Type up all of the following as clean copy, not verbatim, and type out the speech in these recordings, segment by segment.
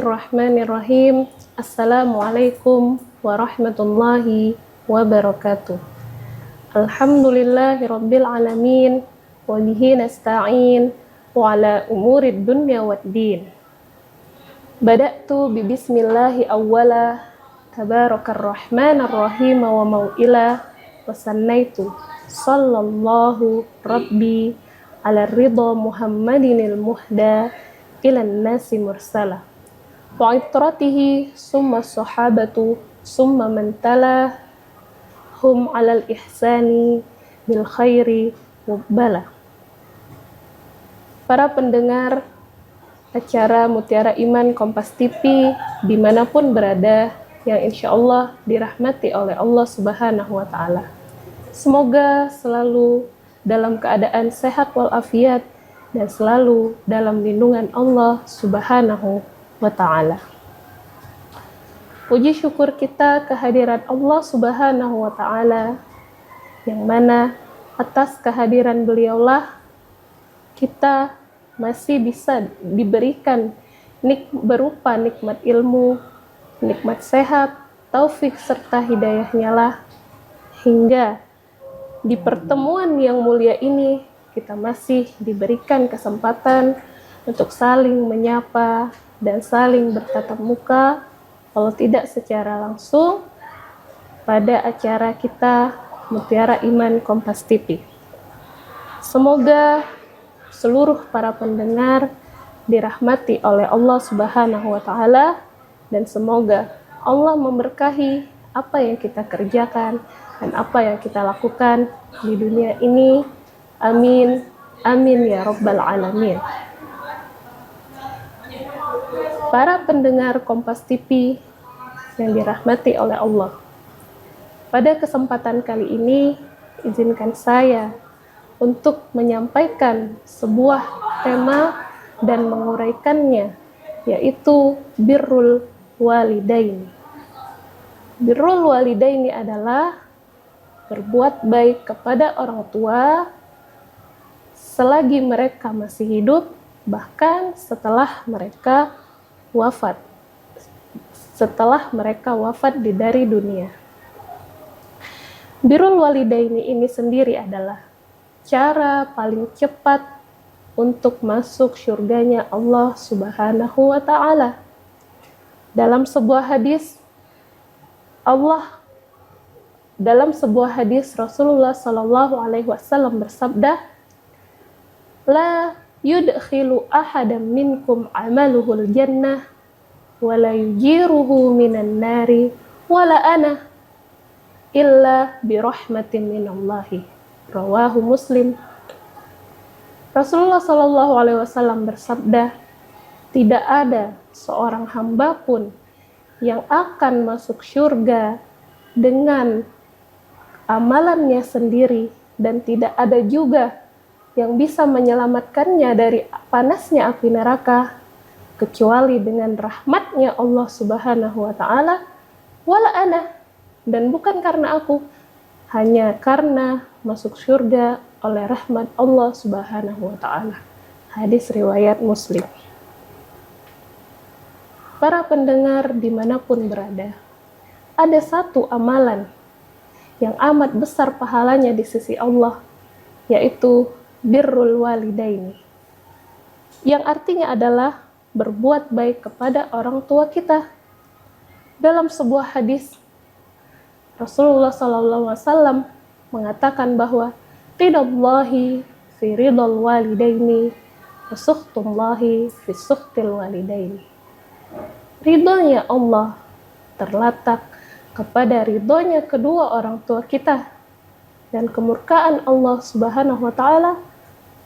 Bismillahirrahmanirrahim. Assalamualaikum warahmatullahi wabarakatuh. Alhamdulillahirabbil alamin wa bihi nasta'in wa ala umurid dunya waddin. Bada'tu bi bismillahi awwala tabarakar rahmanir rahim wa mau'ila wa sannaitu sallallahu rabbi ala ridha muhammadinil muhda ilan nasi mursala wa itratihi summa sahabatu summa mantala hum alal ihsani bil khairi mubbala. Para pendengar acara Mutiara Iman Kompas TV dimanapun berada, yang insya Allah dirahmati oleh Allah Subhanahu wa Ta'ala, semoga selalu dalam keadaan sehat walafiat dan selalu dalam lindungan Allah Subhanahu wa Ta'ala. Puji syukur kita kehadiran Allah Subhanahu wa Ta'ala, yang mana atas kehadiran beliaulah kita masih bisa diberikan berupa nikmat ilmu, nikmat sehat, taufik serta hidayahnya lah, hingga di pertemuan yang mulia ini kita masih diberikan kesempatan untuk saling menyapa dan saling bertatap muka, kalau tidak secara langsung, pada acara kita Mutiara Iman Kompas TV. Semoga seluruh para pendengar dirahmati oleh Allah Subhanahu wa Ta'ala, dan semoga Allah memberkahi apa yang kita kerjakan dan apa yang kita lakukan di dunia ini. Amin, amin ya rabbal alamin. Para pendengar Kompas TV yang dirahmati oleh Allah, pada kesempatan kali ini izinkan saya untuk menyampaikan sebuah tema dan menguraikannya, yaitu birrul walidaini. Birrul walidaini adalah berbuat baik kepada orang tua selagi mereka masih hidup, bahkan setelah mereka wafat. Setelah mereka wafat dari dunia. Birrul walidaini ini sendiri adalah cara paling cepat untuk masuk surganya Allah Subhanahu wa Ta'ala. Dalam sebuah hadis Rasulullah Shallallahu Alaihi Wasallam bersabda, la yudkhilu ahadam minkum amaluhul jannah wa la yujiruhu minan nari wa la ana illa birahmatin minallahi. Rawahu Muslim. Rasulullah Shallallahu Alaihi Wasallam bersabda, tidak ada seorang hamba pun yang akan masuk surga dengan amalannya sendiri, dan tidak ada juga yang bisa menyelamatkannya dari panasnya api neraka kecuali dengan rahmatnya Allah Subhanahu wa Ta'ala, wala ana, dan bukan karena aku, hanya karena masuk surga oleh rahmat Allah Subhanahu wa Ta'ala. Hadis riwayat Muslim. Para pendengar dimanapun berada, ada satu amalan yang amat besar pahalanya di sisi Allah, yaitu birrul walidaini, yang artinya adalah berbuat baik kepada orang tua kita. Dalam sebuah hadis, Rasulullah SAW mengatakan bahwa ridallahi fi ridal walidaini wa sukhtullahi fi sukhtil walidaini. Ridhonya Allah terletak kepada ridhonya kedua orang tua kita, dan kemurkaan Allah Subhanahu wa Ta'ala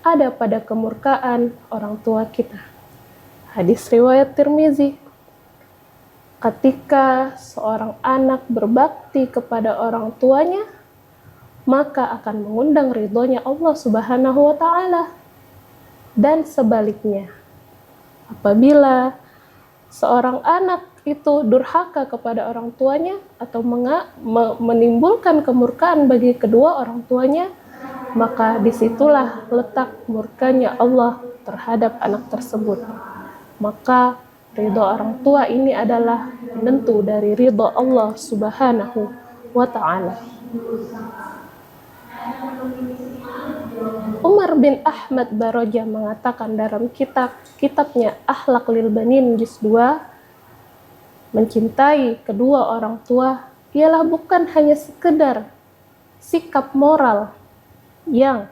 ada pada kemurkaan orang tua kita. Hadis riwayat Tirmizi. Ketika seorang anak berbakti kepada orang tuanya, maka akan mengundang ridhonya Allah Subhanahu wa Ta'ala. Dan sebaliknya, apabila seorang anak itu durhaka kepada orang tuanya atau menimbulkan kemurkaan bagi kedua orang tuanya, maka disitulah letak murkanya Allah terhadap anak tersebut. Maka Ridho orang tua ini adalah penentu dari ridho Allah Subhanahu wa Ta'ala. Umar bin Ahmad Barojah mengatakan dalam kitabnya Akhlak lil Banin Juz 2, mencintai kedua orang tua ialah bukan hanya sekedar sikap moral yang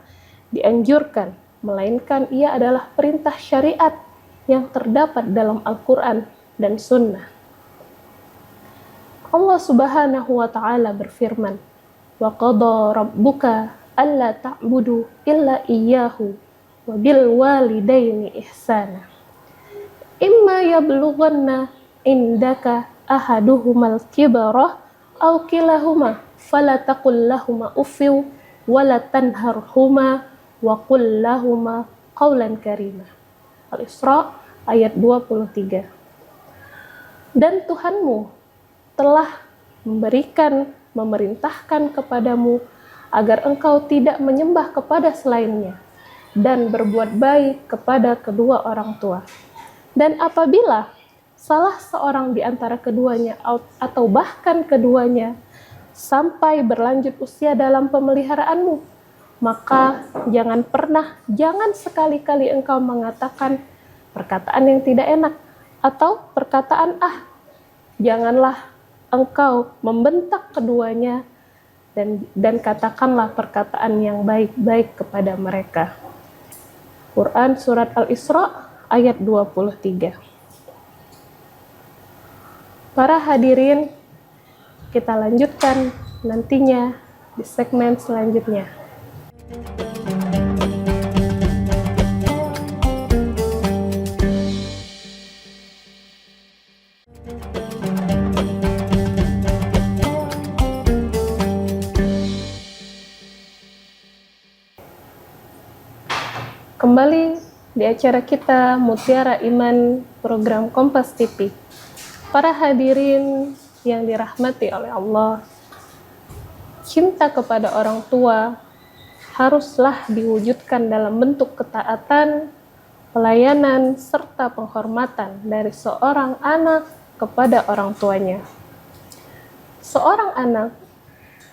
dianjurkan, melainkan ia adalah perintah syariat yang terdapat dalam Al-Quran dan Sunnah. Allah Subhanahu wa Ta'ala berfirman, "Wa qada rabbuka alla ta'budu illa iyyahu wa bil walidaini ihsana. Imma yablughanna indaka ahaduhumal kibara aw kilahuma fala taqul lahumā uffin wa la tanharhumā wa qul lahumā qawlan karīmā." Al-Isra ayat 23. Dan Tuhanmu telah memerintahkan kepadamu agar engkau tidak menyembah kepada selainnya dan berbuat baik kepada kedua orang tua. Dan apabila salah seorang di antara keduanya atau bahkan keduanya sampai berlanjut usia dalam pemeliharaanmu, maka jangan sekali-kali engkau mengatakan perkataan yang tidak enak atau perkataan janganlah engkau membentak keduanya dan katakanlah perkataan yang baik-baik kepada mereka. Quran Surat Al-Isra ayat 23. Para hadirin, kita lanjutkan nantinya di segmen selanjutnya. Kembali di acara kita Mutiara Iman program Kompas TV. Para hadirin yang dirahmati oleh Allah, cinta kepada orang tua haruslah diwujudkan dalam bentuk ketaatan, pelayanan, serta penghormatan dari seorang anak kepada orang tuanya. Seorang anak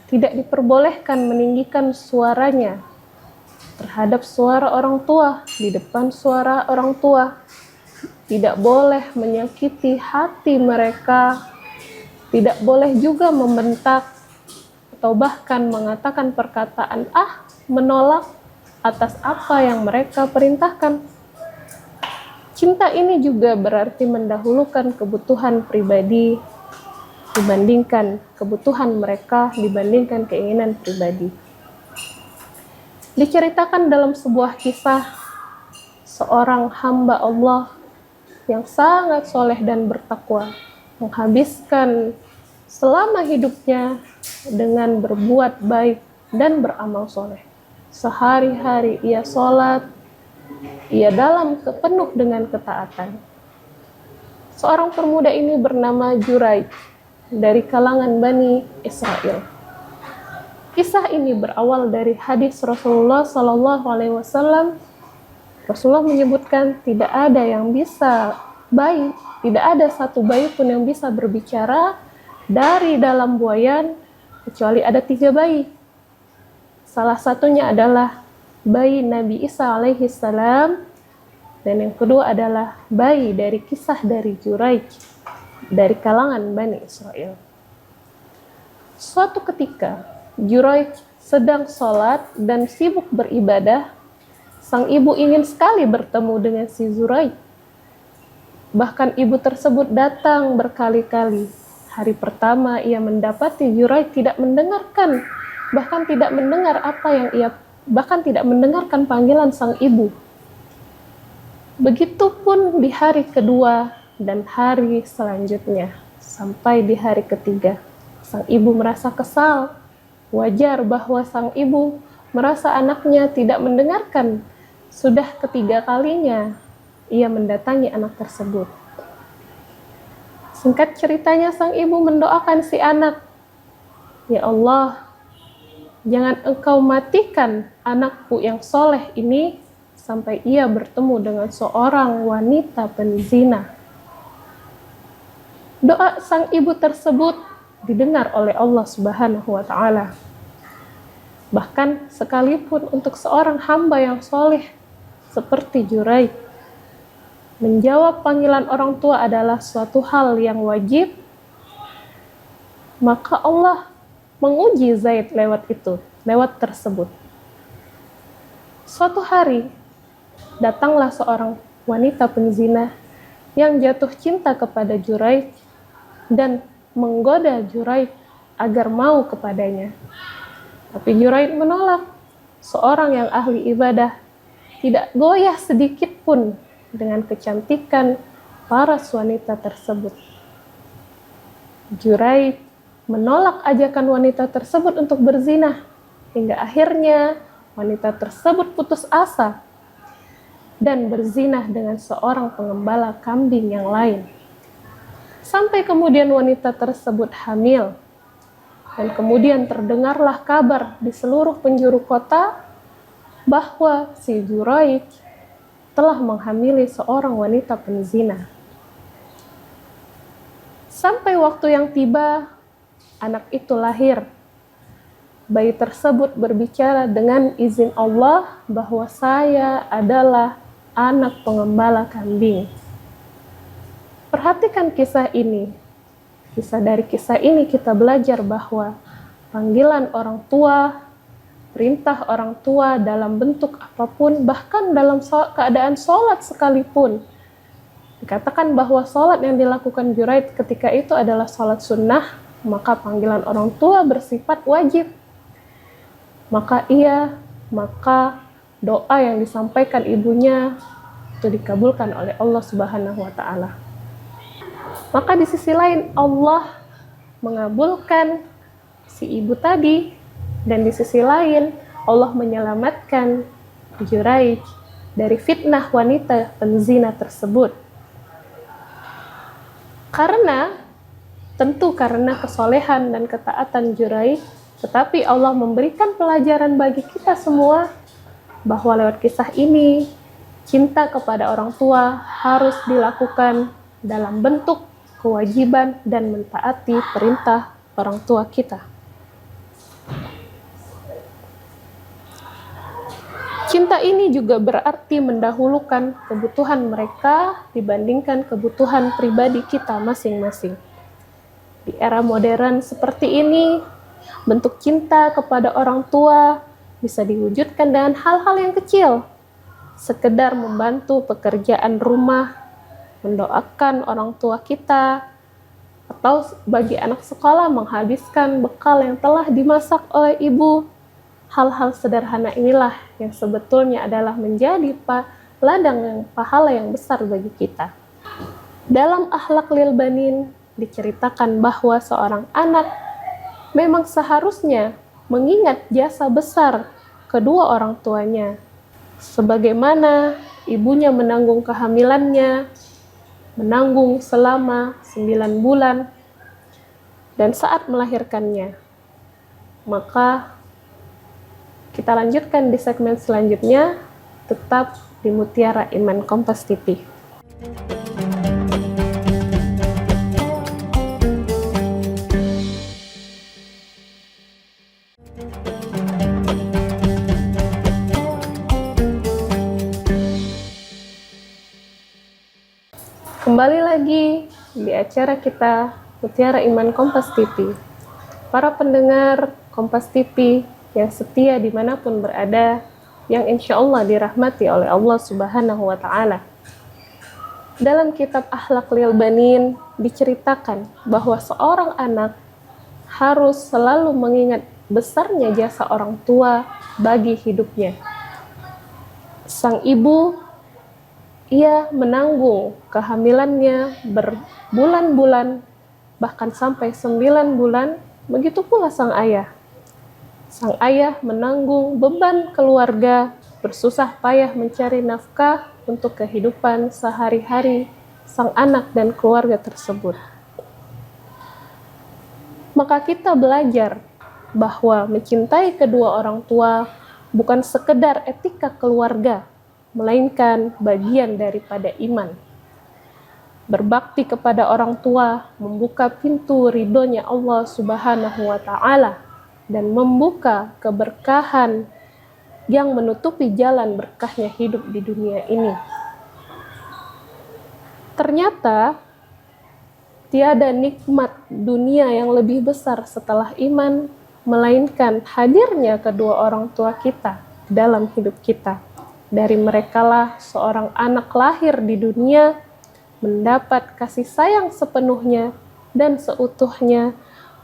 tidak diperbolehkan meninggikan suaranya terhadap suara orang tua, di depan suara orang tua. Tidak boleh menyakiti hati mereka, tidak boleh juga membentak atau bahkan mengatakan perkataan menolak atas apa yang mereka perintahkan. Cinta ini juga berarti mendahulukan kebutuhan pribadi dibandingkan kebutuhan mereka, dibandingkan keinginan pribadi. Diceritakan dalam sebuah kisah seorang hamba Allah yang sangat soleh dan bertakwa menghabiskan selama hidupnya dengan berbuat baik dan beramal soleh. Sehari-hari ia sholat, ia penuh dengan ketaatan. Seorang pemuda ini bernama Juraij dari kalangan Bani Israel. Kisah ini berawal dari hadis Rasulullah SAW. Rasulullah menyebutkan tidak ada yang bisa bayi, tidak ada satu bayi pun yang bisa berbicara dari dalam buayan kecuali ada 3 bayi. Salah satunya adalah bayi Nabi Isa alaihi salam, dan yang kedua adalah bayi dari kisah dari Juraij dari kalangan Bani Israel. Suatu ketika Juraij sedang sholat dan sibuk beribadah. Sang ibu ingin sekali bertemu dengan si Juraij. Bahkan ibu tersebut datang berkali-kali. Hari pertama ia mendapati Juraij tidak mendengarkan, bahkan tidak mendengarkan panggilan sang ibu. Begitupun di hari kedua dan hari selanjutnya, sampai di hari ketiga. Sang ibu merasa kesal. Wajar bahwa sang ibu merasa anaknya tidak mendengarkan. Sudah ketiga kalinya ia mendatangi anak tersebut. Singkat ceritanya, sang ibu mendoakan si anak, "Ya Allah, jangan engkau matikan anakku yang soleh ini sampai ia bertemu dengan seorang wanita penzina." doa sang ibu tersebut didengar oleh Allah Subhanahu wa Ta'ala. Bahkan sekalipun untuk seorang hamba yang soleh seperti Juraij, menjawab panggilan orang tua adalah suatu hal yang wajib, maka Allah menguji Zaid lewat tersebut. Suatu hari, datanglah seorang wanita penzina yang jatuh cinta kepada Juraij dan menggoda Juraij agar mau kepadanya. Tapi Juraij menolak. Seorang yang ahli ibadah tidak goyah sedikit pun dengan kecantikan paras wanita tersebut. Juraij menolak ajakan wanita tersebut untuk berzina, hingga akhirnya wanita tersebut putus asa dan berzina dengan seorang pengembala kambing yang lain. Sampai kemudian wanita tersebut hamil, dan kemudian terdengarlah kabar di seluruh penjuru kota bahwa si Juraij telah menghamili seorang wanita penzina. Sampai waktu yang tiba, anak itu lahir. Bayi tersebut berbicara dengan izin Allah bahwa saya adalah anak pengembala kambing. Perhatikan kisah ini. Dari kisah ini kita belajar bahwa panggilan orang tua, perintah orang tua dalam bentuk apapun, bahkan dalam keadaan sholat sekalipun, dikatakan bahwa sholat yang dilakukan Juraij ketika itu adalah sholat sunnah, maka panggilan orang tua bersifat wajib. Maka doa yang disampaikan ibunya itu dikabulkan oleh Allah Subhanahu wa Ta'ala. Maka di sisi lain Allah mengabulkan si ibu tadi, dan di sisi lain Allah menyelamatkan Juraij dari fitnah wanita penzina tersebut. Karena kesolehan dan ketaatan Juraij, tetapi Allah memberikan pelajaran bagi kita semua bahwa lewat kisah ini cinta kepada orang tua harus dilakukan dalam bentuk kewajiban dan mentaati perintah orang tua kita. Cinta ini juga berarti mendahulukan kebutuhan mereka dibandingkan kebutuhan pribadi kita masing-masing. Di era modern seperti ini, bentuk cinta kepada orang tua bisa diwujudkan dengan hal-hal yang kecil, sekedar membantu pekerjaan rumah, mendoakan orang tua kita, atau bagi anak sekolah menghabiskan bekal yang telah dimasak oleh ibu. Hal-hal sederhana inilah yang sebetulnya adalah menjadi ladang yang pahala yang besar bagi kita. Dalam Akhlaq lil Banin diceritakan bahwa seorang anak memang seharusnya mengingat jasa besar kedua orang tuanya, sebagaimana ibunya menanggung kehamilannya, menanggung selama 9 bulan, dan saat melahirkannya. Maka kita lanjutkan di segmen selanjutnya, tetap di Mutiara Iman Kompas TV. Kembali lagi di acara kita Mutiara Iman Kompas TV. Para pendengar Kompas TV yang setia dimanapun berada, yang insya Allah dirahmati oleh Allah Subhanahu wa Ta'ala. Dalam kitab Akhlaq lil Banin diceritakan bahwa seorang anak harus selalu mengingat besarnya jasa orang tua bagi hidupnya. Sang ibu, ia menanggung kehamilannya berbulan-bulan, bahkan sampai 9 bulan, begitu pula sang ayah. Sang ayah menanggung beban keluarga, bersusah payah mencari nafkah untuk kehidupan sehari-hari sang anak dan keluarga tersebut. Maka kita belajar bahwa mencintai kedua orang tua bukan sekedar etika keluarga, melainkan bagian daripada iman. Berbakti kepada orang tua membuka pintu ridhonya Allah Subhanahu wa Ta'ala dan membuka keberkahan yang menutupi jalan berkahnya hidup di dunia ini. Ternyata tiada nikmat dunia yang lebih besar setelah iman, melainkan hadirnya kedua orang tua kita dalam hidup kita. Dari merekalah seorang anak lahir di dunia, mendapat kasih sayang sepenuhnya dan seutuhnya,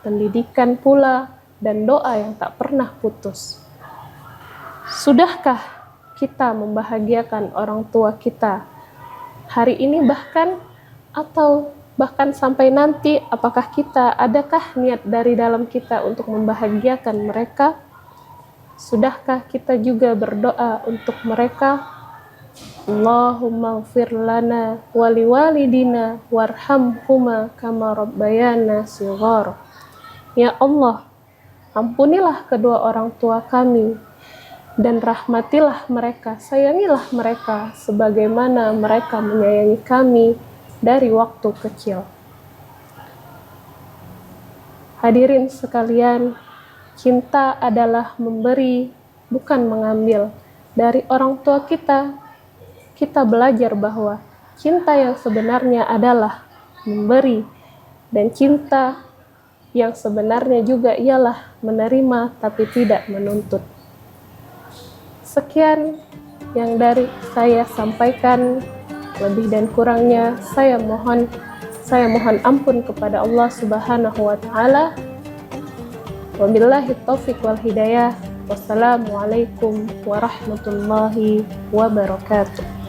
pendidikan pula, dan doa yang tak pernah putus. Sudahkah kita membahagiakan orang tua kita hari ini bahkan, atau bahkan sampai nanti, adakah niat dari dalam kita untuk membahagiakan mereka? Sudahkah kita juga berdoa untuk mereka? Allahumma ighfir lana wa liwalidina warhamhuma kama rabbayana shighara. Ya Allah, ampunilah kedua orang tua kami dan rahmatilah mereka, sayangilah mereka sebagaimana mereka menyayangi kami dari waktu kecil. Hadirin sekalian, cinta adalah memberi, bukan mengambil. Dari orang tua kita belajar bahwa cinta yang sebenarnya adalah memberi, dan cinta yang sebenarnya juga ialah menerima tapi tidak menuntut. Sekian yang dari saya sampaikan, lebih dan kurangnya saya mohon ampun kepada Allah Subhanahu wa Ta'ala. Wabillahi taufiq wal hidayah. Wassalamualaikum warahmatullahi wabarakatuh.